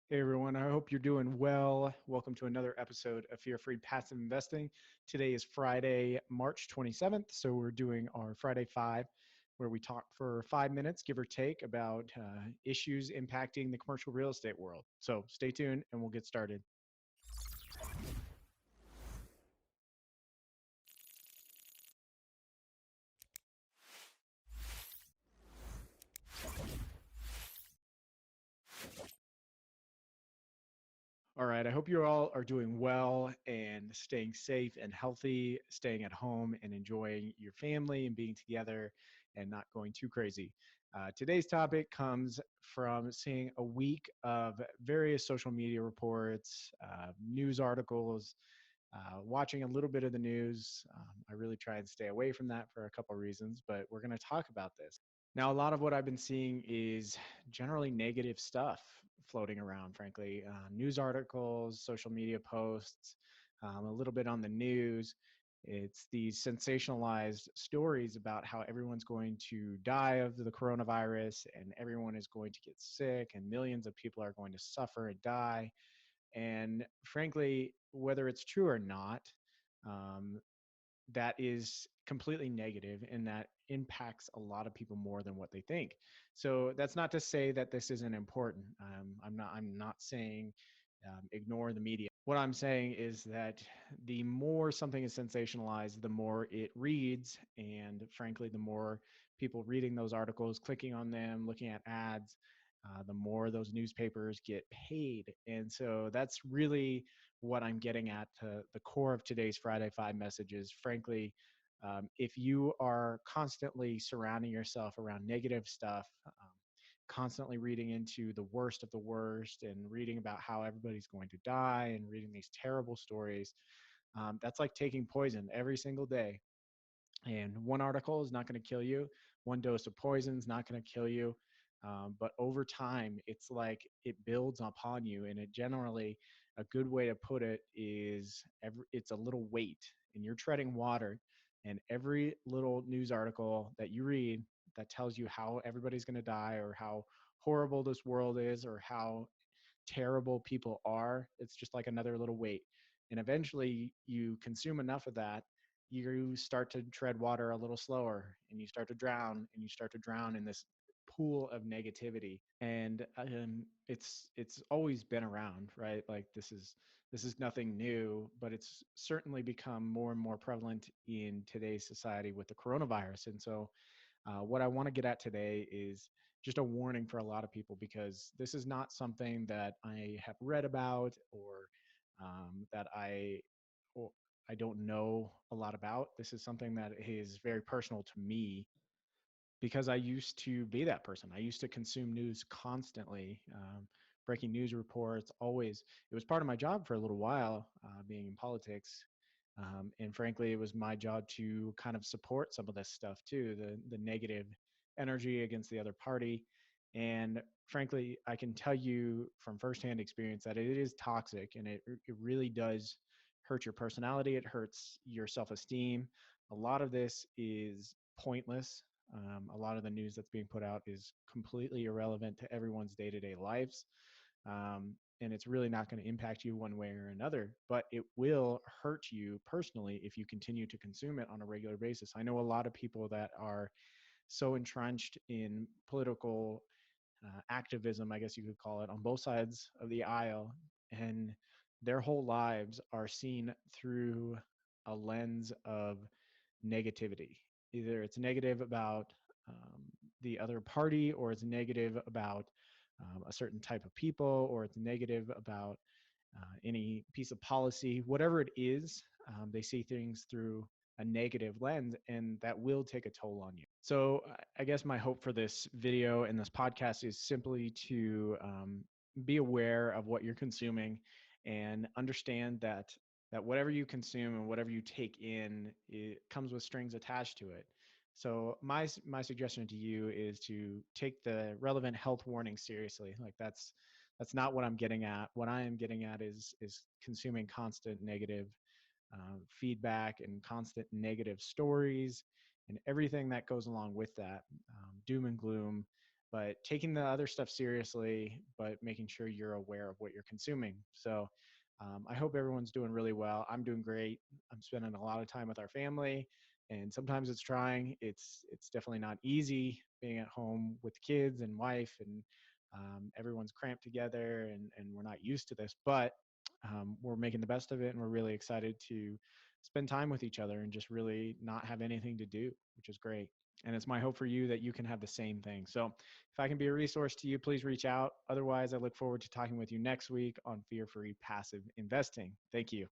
Hey everyone, I hope you're doing well. Welcome to another episode of Fear Free Passive Investing. Today is Friday, March 27th. So we're doing our Friday Five, where we talk for 5 minutes, give or take, about issues impacting the commercial real estate world. So stay tuned and we'll get started. All right. I hope you all are doing well and staying safe and healthy, staying at home and enjoying your family and being together and not going too crazy. Today's topic comes from seeing a week of various social media reports, news articles, watching a little bit of the news. I really try and stay away from that for a couple of reasons, but we're going to talk about this. Now, a lot of what I've been seeing is generally negative stuff floating around, frankly. News articles, social media posts, a little bit on the news. It's these sensationalized stories about how everyone's going to die of the coronavirus and everyone is going to get sick and millions of people are going to suffer and die. And frankly, whether it's true or not, um, that is completely negative and that impacts a lot of people more than what they think. So that's not to say that this isn't important. I'm not saying ignore the media. What I'm saying is that the more something is sensationalized, the more it reads, and frankly, the more people reading those articles, clicking on them, looking at ads, the more those newspapers get paid. And so that's really what I'm getting at to the core of today's Friday Five messages. Frankly, if you are constantly surrounding yourself around negative stuff, constantly reading into the worst of the worst and reading about how everybody's going to die and reading these terrible stories, that's like taking poison every single day. And one article is not going to kill you. One dose of poison is not going to kill you. But over time, it's like it builds upon you. And it generally, a good way to put it is it's a little weight, and you're treading water. And every little news article that you read that tells you how everybody's going to die or how horrible this world is or how terrible people are, it's just like another little weight. And eventually you consume enough of that, you start to tread water a little slower and you start to drown and you start to drown in this pool of negativity. And it's always been around, right? Like this is nothing new, but it's certainly become more and more prevalent in today's society with the coronavirus. And so what I want to get at today is just a warning for a lot of people, because this is not something that I have read about or that or I don't know a lot about. This is something that is very personal to me because I used to be that person. I used to consume news constantly, breaking news reports, always. It was part of my job for a little while, being in politics. And frankly, it was my job to kind of support some of this stuff too, the negative energy against the other party. And frankly, I can tell you from firsthand experience that it is toxic and it really does hurt your personality. It hurts your self-esteem. A lot of this is pointless. A lot of the news that's being put out is completely irrelevant to everyone's day-to-day lives. And it's really not going to impact you one way or another, but it will hurt you personally if you continue to consume it on a regular basis. I know a lot of people that are so entrenched in political activism, I guess you could call it, on both sides of the aisle, and their whole lives are seen through a lens of negativity. Either it's negative about um, the other party, or it's negative about a certain type of people, or it's negative about any piece of policy, whatever it is. They see things through a negative lens, and that will take a toll on you. So, I guess my hope for this video and this podcast is simply to be aware of what you're consuming and understand that whatever you consume and whatever you take in, it comes with strings attached to it. So my suggestion to you is to take the relevant health warning seriously. Like that's not what I'm getting at. What I am getting at is consuming constant negative feedback and constant negative stories and everything that goes along with that, doom and gloom. but taking the other stuff seriously, but making sure you're aware of what you're consuming. So I hope everyone's doing really well. I'm doing great. I'm spending a lot of time with our family, and sometimes it's trying. It's definitely not easy being at home with kids and wife, and everyone's cramped together, and we're not used to this, but we're making the best of it, and we're really excited to spend time with each other and just really not have anything to do, which is great. And it's my hope for you that you can have the same thing. So if I can be a resource to you, please reach out. Otherwise, I look forward to talking with you next week on fear free passive investing. Thank you.